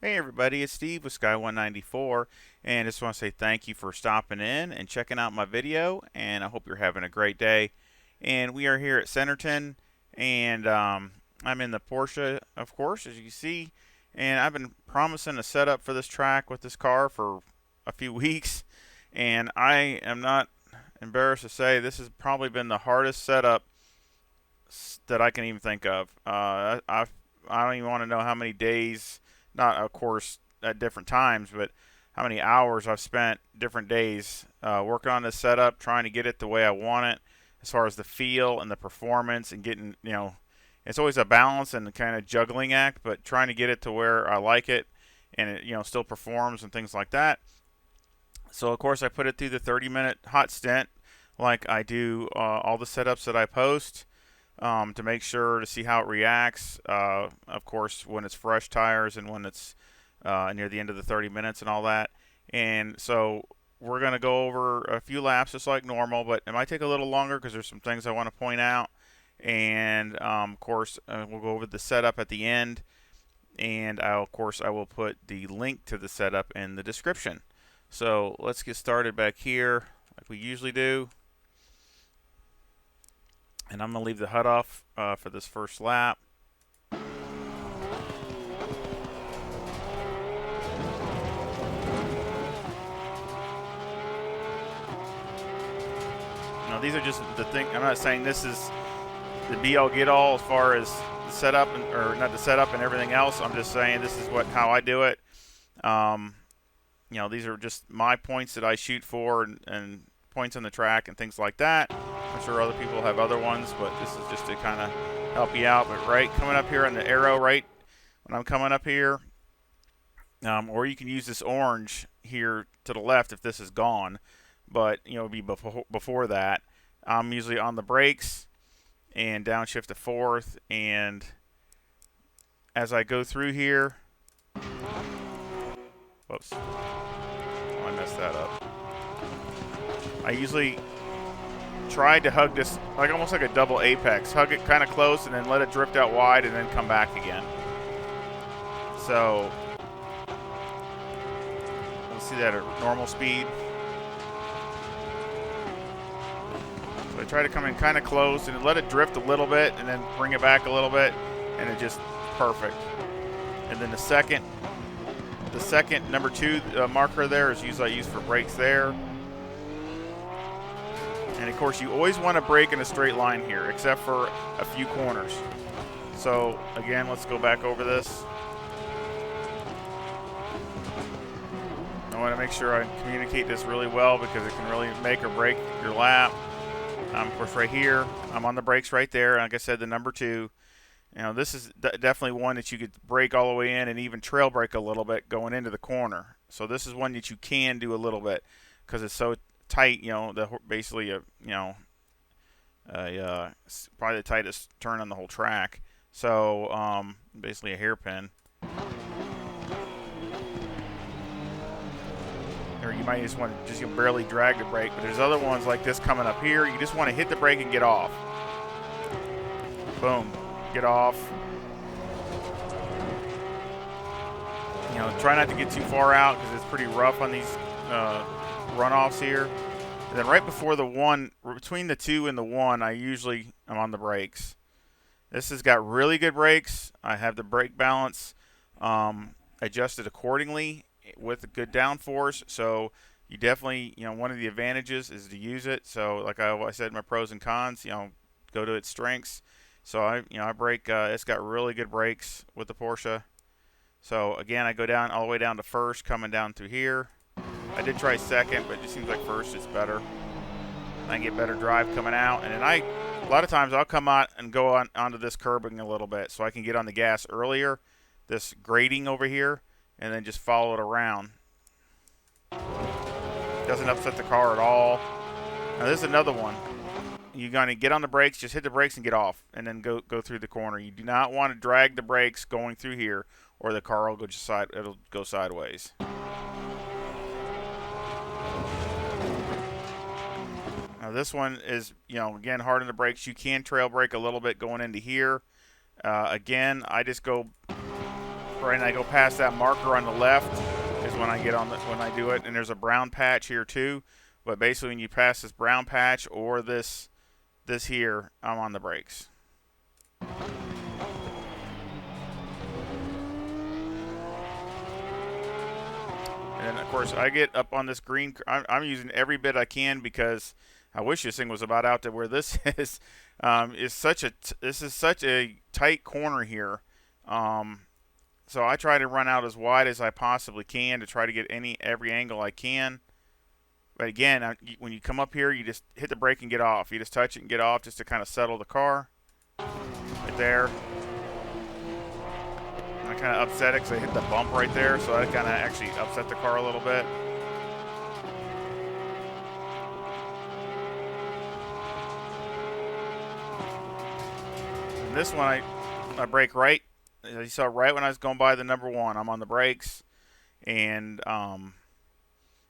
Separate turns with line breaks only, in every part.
Hey everybody, it's Steve with Sky194, and I just want to say thank you for stopping in and checking out my video, and I hope you're having a great day. And we are here at Snetterton, and I'm in the Porsche, of course, as you can see, and I've been promising a setup for this track with this car for a few weeks, and I am not embarrassed to say this has probably been the hardest setup that I can even think of. I don't even want to know how many days, not of course at different times, but how many hours I've spent different days working on this setup, trying to get it the way I want it, as far as the feel and the performance, and getting, it's always a balance and kind of juggling act, but trying to get it to where I like it, and it, still performs and things like that. So of course I put it through the 30-minute hot stint, like I do all the setups that I post. To make sure to see how it reacts. Of course, when it's fresh tires and when it's near the end of the 30 minutes and all that. And so we're going to go over a few laps just like normal, but it might take a little longer because there's some things I want to point out. And of course, we'll go over the setup at the end. And of course, I will put the link to the setup in the description. So let's get started back here like we usually do. And I'm going to leave the HUD off for this first lap. Now these are just the thing. I'm not saying this is the be-all get-all as far as the setup, or not the setup and everything else. I'm just saying this is how I do it. These are just my points that I shoot for, and points on the track and things like that. I'm sure other people have other ones, but this is just to kind of help you out. But right, coming up here on the arrow, right when I'm coming up here, or you can use this orange here to the left if this is gone, but it'll be before that. I'm usually on the brakes and downshift to fourth, and as I go through here, whoops, oh, I messed that up. I usually try to hug this like almost like a double apex. Hug it kind of close and then let it drift out wide and then come back again. So let's see that at normal speed. So I try to come in kind of close and let it drift a little bit and then bring it back a little bit, and it just perfect. And then the second number 2 marker there is usually I use for brakes there. And of course, you always want to brake in a straight line here, except for a few corners. So again, let's go back over this. I want to make sure I communicate this really well because it can really make or break your lap. Of course, right here, I'm on the brakes right there. Like I said, the number 2. This is definitely one that you could brake all the way in and even trail brake a little bit going into the corner. So this is one that you can do a little bit because it's so tight, basically probably the tightest turn on the whole track. So basically a hairpin. Or you might just want to just barely drag the brake, but there's other ones like this coming up here. You just want to hit the brake and get off. Boom, get off. Try not to get too far out because it's pretty rough on these runoffs here. And then right before the 1, between the 2 and the 1, I'm on the brakes. This has got really good brakes. I have the brake balance adjusted accordingly with a good downforce. So you definitely, one of the advantages is to use it. So like I said, my pros and cons, go to its strengths. So I brake. It's got really good brakes with the Porsche. So again, I go down all the way down to first, coming down through here. I did try second, but it just seems like first is better. I get better drive coming out, and then a lot of times I'll come out and go onto this curbing a little bit so I can get on the gas earlier, this grading over here, and then just follow it around. Doesn't upset the car at all. Now this is another one. You're going to get on the brakes, just hit the brakes and get off, and then go through the corner. You do not want to drag the brakes going through here, or the car will it'll go sideways. Now this one is, again, hard on the brakes. You can trail brake a little bit going into here. Again, I just go right, and I go past that marker on the left is when I get on when I do it, and there's a brown patch here too. But basically, when you pass this brown patch or this here, I'm on the brakes. And of course, I get up on this green. I'm using every bit I can because I wish this thing was about out to where this is. This is such a tight corner here. So I try to run out as wide as I possibly can to try to get every angle I can. But again, when you come up here, you just hit the brake and get off. You just touch it and get off just to kind of settle the car. Right there. And I kind of upset it because I hit the bump right there, so that kind of actually upset the car a little bit. And this one, I brake right. As you saw, right when I was going by the number 1, I'm on the brakes, and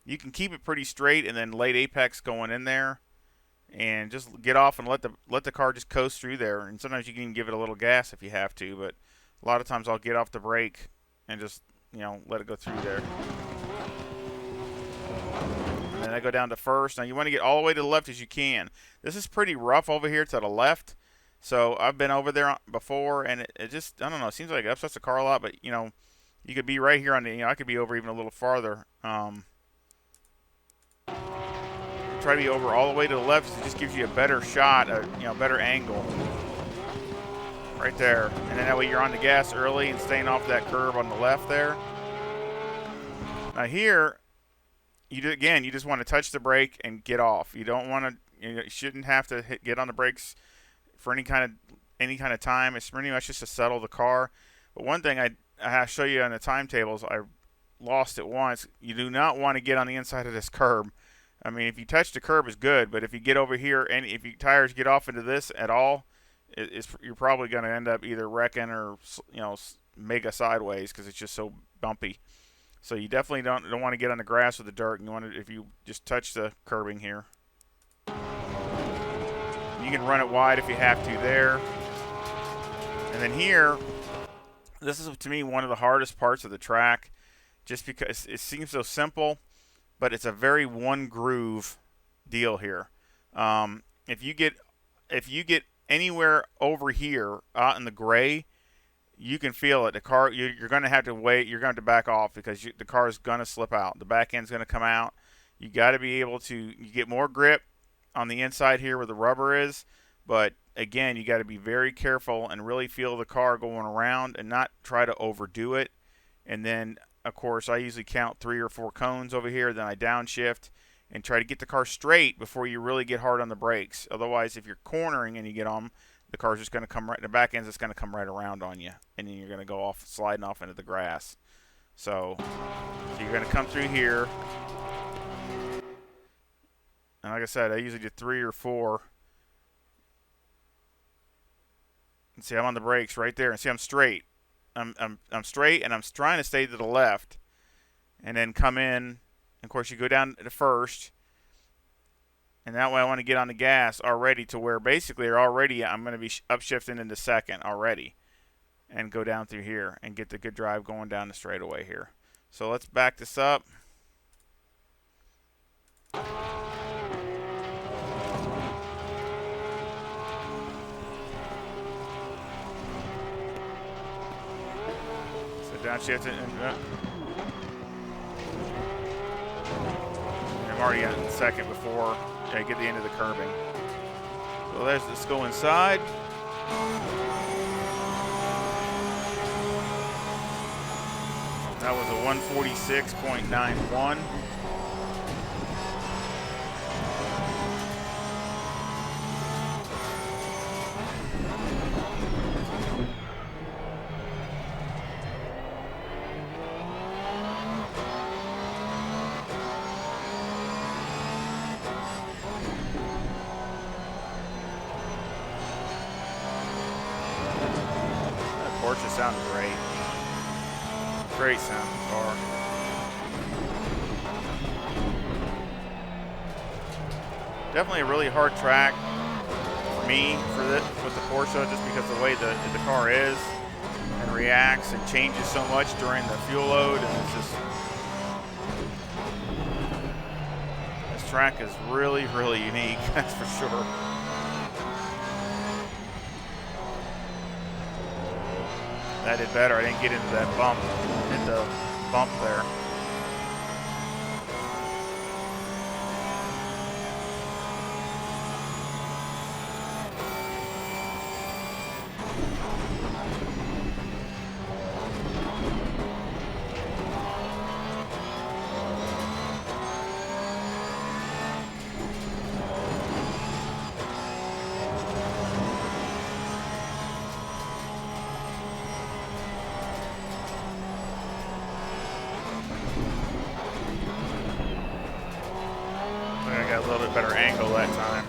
you can keep it pretty straight, and then late apex going in there, and just get off and let the car just coast through there. And sometimes you can even give it a little gas if you have to, but a lot of times I'll get off the brake and just let it go through there. And then I go down to first. Now you want to get all the way to the left as you can. This is pretty rough over here to the left. So I've been over there before, and it just, I don't know, it seems like it upsets the car a lot, but, you could be right here on the, I could be over even a little farther. Try to be over all the way to the left, so it just gives you a better shot, a better angle. Right there. And then that way you're on the gas early and staying off that curve on the left there. Now here, you just want to touch the brake and get off. You don't want to, you shouldn't have to get on the brakes for any kind of time. It's pretty much just to settle the car. But one thing I have to show you on the timetables, I lost it once. You do not want to get on the inside of this curb. I mean, if you touch the curb, it's good, but if you get over here and if your tires get off into this at all, you're probably going to end up either wrecking or mega sideways because it's just so bumpy. So you definitely don't want to get on the grass or the dirt. You want to, if you just touch the curbing here. You can run it wide if you have to there. And then here, this is to me one of the hardest parts of the track, just because it seems so simple, but it's a very one groove deal here. If you get anywhere over here out in the gray, you can feel it. The car, you're going to have to wait. You're going to have to back off because the car is going to slip out. The back end's going to come out. You got to be able to get more grip on the inside here where the rubber is, but again, you got to be very careful and really feel the car going around and not try to overdo it. And then, of course, I usually count 3 or 4 cones over here, then I downshift and try to get the car straight before you really get hard on the brakes. Otherwise, if you're cornering and you get on, the car's just going to come right, the back end's just going to come right around on you, and then you're going to go off, sliding off into the grass. So you're going to come through here. And like I said, I usually do 3 or 4. And see, I'm on the brakes right there. And see, I'm straight. I'm straight, and I'm trying to stay to the left. And then come in. Of course, you go down to first. And that way I want to get on the gas already to where basically I'm going to be upshifting into second already. And go down through here and get the good drive going down the straightaway here. So let's back this up. Downshift it, and I'm already in second before I get the end of the curbing. So let's go inside. That was a 146.91. Porsche sounds great. Great sounding car. Definitely a really hard track for me with the Corsa, just because of the way the car is. In reality, reacts and changes so much during the fuel load, and it's just, this track is really, really unique, that's for sure. That did better. I didn't get into that bump, hit the bump there. I got a little bit better angle that time.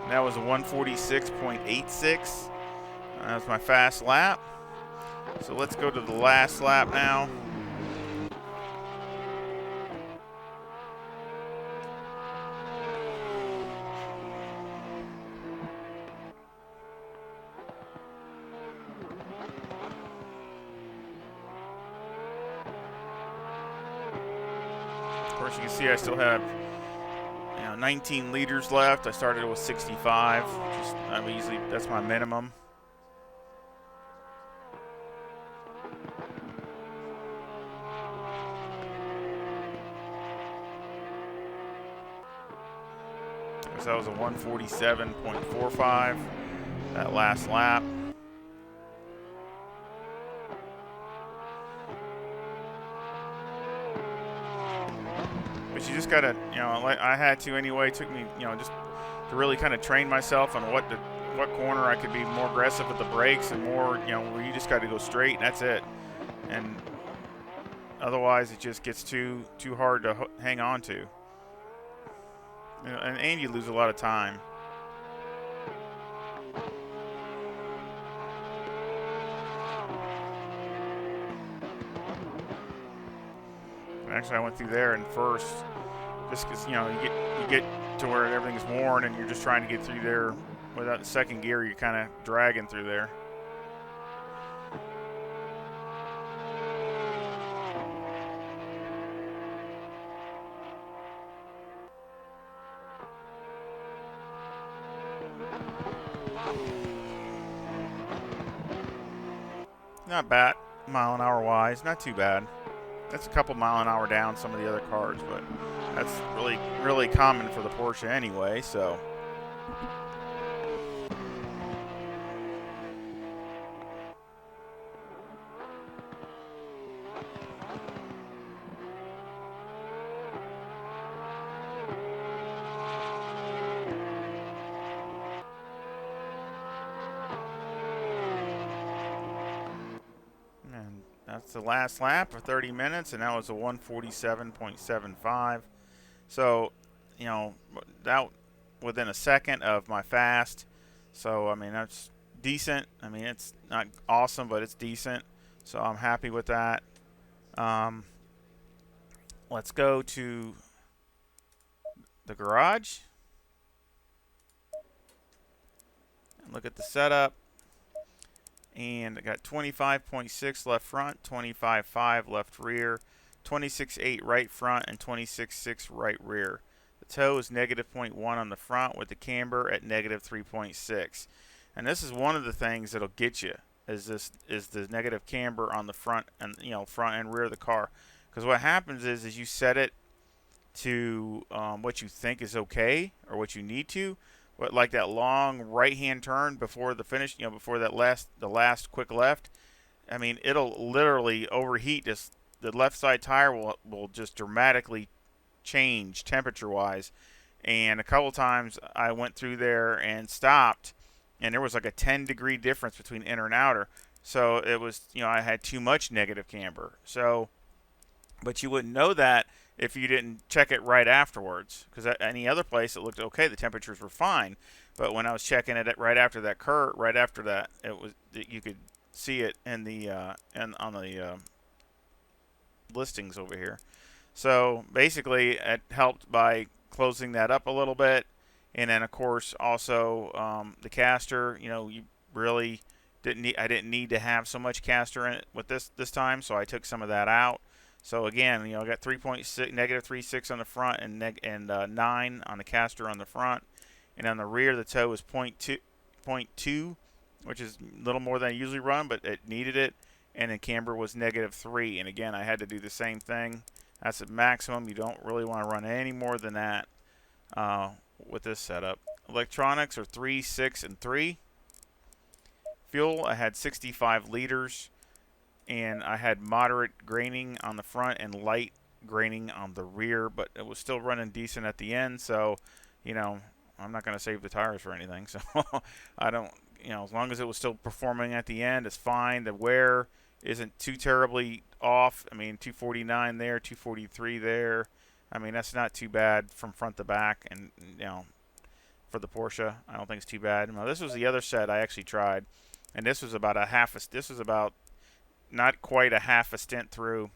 That was a 146.86. That was my fast lap. So let's go to the last lap now. Of course, you can see I still have 19 liters left. I started with 65. That's my minimum. So that was a 147.45 that last lap. But you just gotta, like I had to anyway. It took me, just to really kind of train myself on what corner I could be more aggressive with the brakes and more, where you just got to go straight and that's it. And otherwise, it just gets too hard to hang on to. And you lose a lot of time. Actually, I went through there in first, just because you get to where everything's worn and you're just trying to get through there without the second gear. You're kind of dragging through there. Not bad, mile an hour wise, not too bad. That's a couple mile an hour down some of the other cars, but that's really, really common for the Porsche anyway, so. That's the last lap for 30 minutes, and that was a 147.75. So, that within a second of my fast. So, I mean, that's decent. I mean, it's not awesome, but it's decent. So, I'm happy with that. Let's go to the garage and look at the setup. And I got 25.6 left front, 25.5 left rear, 26.8 right front, and 26.6 right rear. The toe is -0.1 on the front with the camber at -3.6. And this is one of the things that'll get you is the negative camber on the front and front and rear of the car. Because what happens is you set it to what you think is okay or what you need to. But like that long right-hand turn before the finish, before the last quick left, I mean, it'll literally overheat. The left side tire will just dramatically change temperature-wise. And a couple times I went through there and stopped, and there was like a 10-degree difference between inner and outer. So it was, I had too much negative camber. So, but you wouldn't know that if you didn't check it right afterwards, because at any other place it looked okay, the temperatures were fine, but when I was checking it right after that it was, you could see it in the on the listings over here. So basically, it helped by closing that up a little bit, and then of course also the caster. You know, you really didn't need, I didn't need to have so much caster in it with this time, so I took some of that out. So again, you know, I got 3.6 negative 3.6 on the front and 9 on the caster on the front, and on the rear the toe is .2, which is a little more than I usually run, but it needed it. And then camber was -3, and again I had to do the same thing. That's at maximum. You don't really want to run any more than that with this setup. Electronics are 3, 6, and 3. Fuel, I had 65 liters, and I had moderate graining on the front and light graining on the rear, but it was still running decent at the end. So, you know, I'm not going to save the tires for anything. So I don't, you know, as long as it was still performing at the end, it's fine. The wear isn't too terribly off. I mean, 249 there, 243 there. I mean, that's not too bad from front to back, and you know, for the Porsche, I don't think it's too bad. Now, this was the other set I actually tried, and this was about this was about not quite a half a stint through.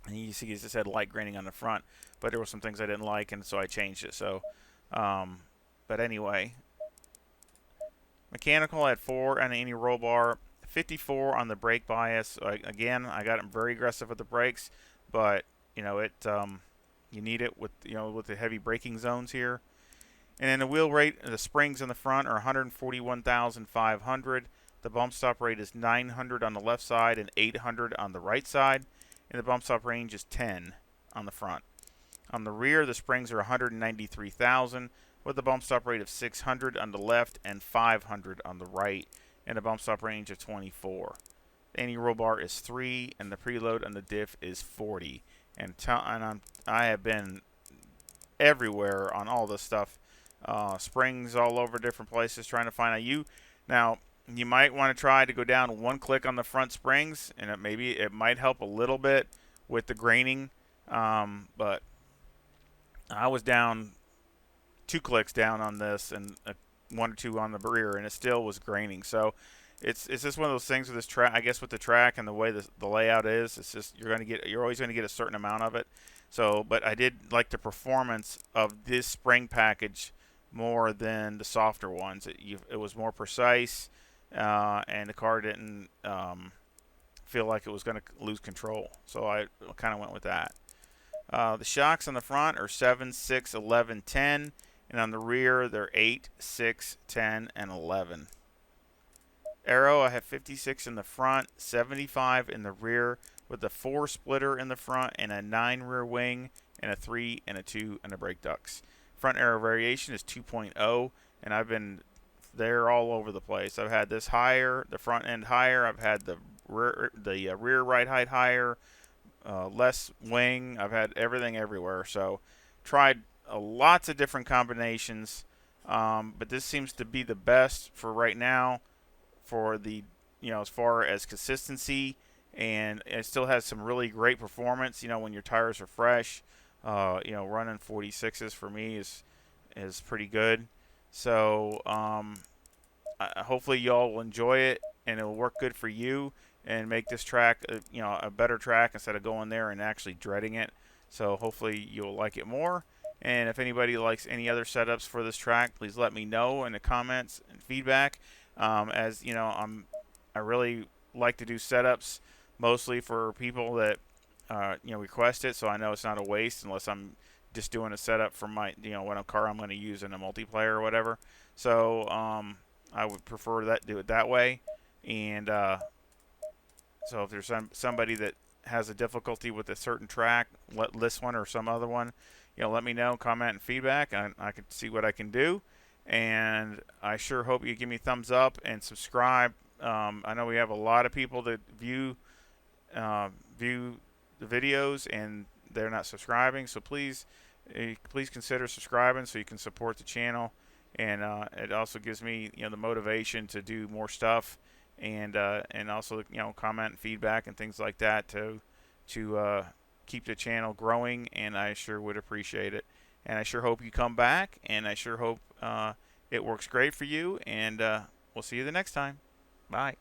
And you see, it just had light graining on the front, but there were some things I didn't like, and so I changed it. So, but anyway, mechanical I had 4 on any roll bar. 54 on the brake bias. Again, I got them very aggressive with the brakes, but you know you need it with with the heavy braking zones here. And then the wheel rate, the springs in the front are 141,500. The bump stop rate is 900 on the left side and 800 on the right side, and the bump stop range is 10 on the front. On the rear, the springs are 193,000 with a bump stop rate of 600 on the left and 500 on the right, and a bump stop range of 24. The anti-roll bar is 3, and the preload on the diff is 40. And I have been everywhere on all this stuff. Springs all over different places trying to find out. Now, you might want to try to go down 1 click on the front springs, and it might help a little bit with the graining. But I was down 2 clicks down on this, and 1 or 2 on the rear, and it still was graining. So it's just one of those things with this track. I guess with the track and the way the layout is, it's just you're always going to get a certain amount of it. So, but I did like the performance of this spring package more than the softer ones. It was more precise, and the car didn't feel like it was going to lose control. So I kind of went with that. The shocks on the front are 7, 6, 11, 10. And on the rear, they're 8, 6, 10, and 11. Aero, I have 56 in the front, 75 in the rear, with a 4 splitter in the front and a 9 rear wing, and a 3 and a 2 and a brake ducts. Front aero variation is 2.0, and I've been there all over the place. I've had this higher, the front end higher. I've had the rear ride height higher, less wing. I've had everything everywhere. So tried lots of different combinations, but this seems to be the best for right now for the as far as consistency, and it still has some really great performance when your tires are fresh. Running 46s for me is pretty good. So hopefully y'all will enjoy it, and it'll work good for you and make this track a better track instead of going there and actually dreading it. So hopefully you'll like it more. And if anybody likes any other setups for this track, please let me know in the comments and feedback. As you know, I really like to do setups mostly for people that request it, so I know it's not a waste unless I'm just doing a setup for my what car I'm going to use in a multiplayer or whatever. So I would prefer do it that way. And so if there's somebody that has a difficulty with a certain track, this one or some other one, let me know, comment and feedback, and I can see what I can do. And I sure hope you give me a thumbs up and subscribe. I know we have a lot of people that view the videos and they're not subscribing, so please consider subscribing so you can support the channel. And it also gives me the motivation to do more stuff, and also comment and feedback and things like that to keep the channel growing, and I sure would appreciate it. And I sure hope you come back, and I sure hope it works great for you, and we'll see you the next time. Bye.